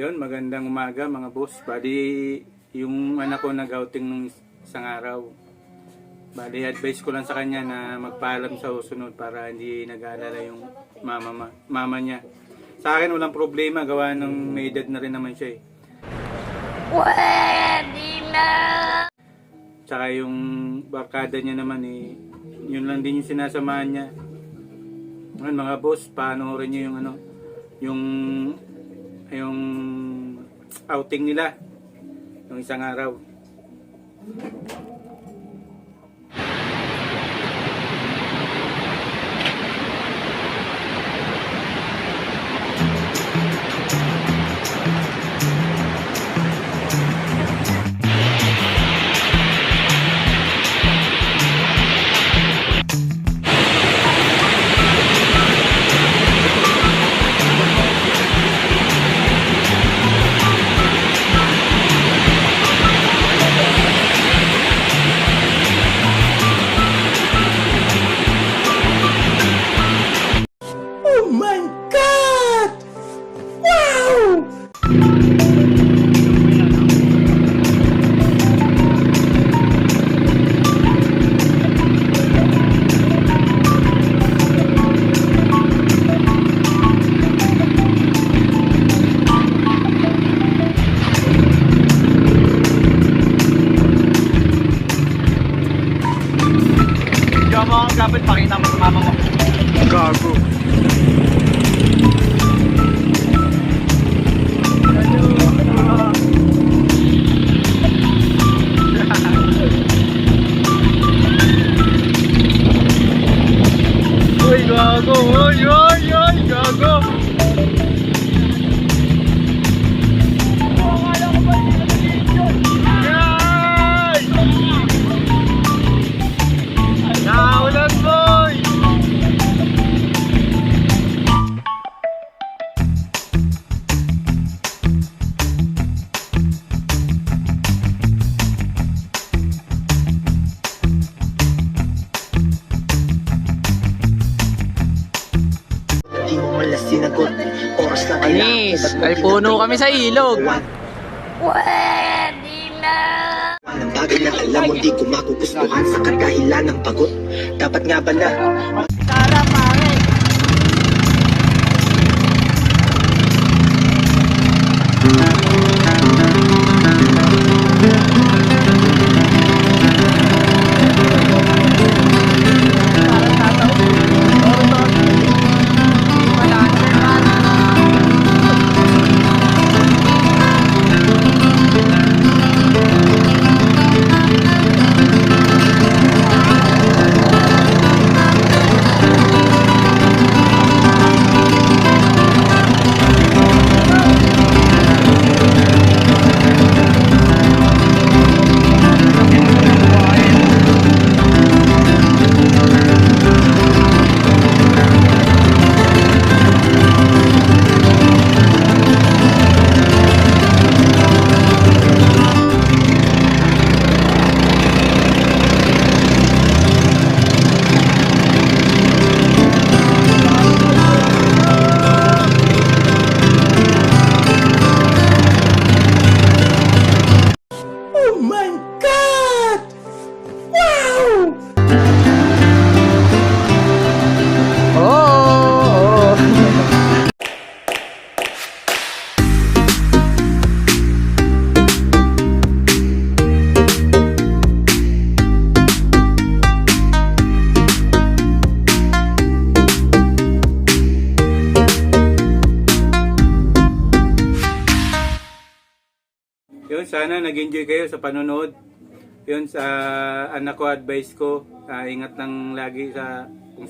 Yun, magandang umaga mga boss. Bali, yung anak ko nag-outing nung isang araw. Bali, advice ko lang sa kanya na magpaalam sa susunod para hindi nag-aalala yung mama niya. Sa akin walang problema, gawa ng may edad na rin naman siya eh. Pwede na! Tsaka yung barkada niya naman eh, yun lang din yung sinasamahan niya. Ngayon mga boss, panoorin niyo yung yung outing nila yung isang araw. Oh my God! Wow! Diyan mo ang kapit, pakita mo sa mama mo. Gago. Uy, gago! Uy, uy, uy, gago! Guys! Naulan, boy! Di mo malas sinagot. Oras lang Anis, ay puno kami sa ilog. Pwede na! Ng bagay na alam mo di ko magugustuhan sa kadahilan ng pagod. Dapat nga ba na Tara, pare! Oh my God! Wow! Oh! Yun, sana nag-enjoy kayo sa panonood. Yun, sa anak ko, advice ko, ingat lang lagi sa kung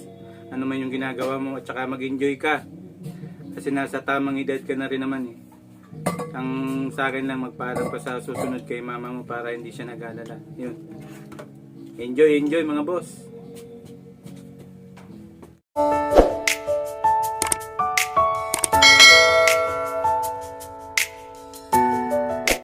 ano man yung ginagawa mo at saka mag-enjoy ka. Kasi nasa tamang edad ka na rin naman eh. Ang sa akin lang, magpaalam pa sa susunod kay mama mo para hindi siya nag-alala. Yun. Enjoy, enjoy mga boss.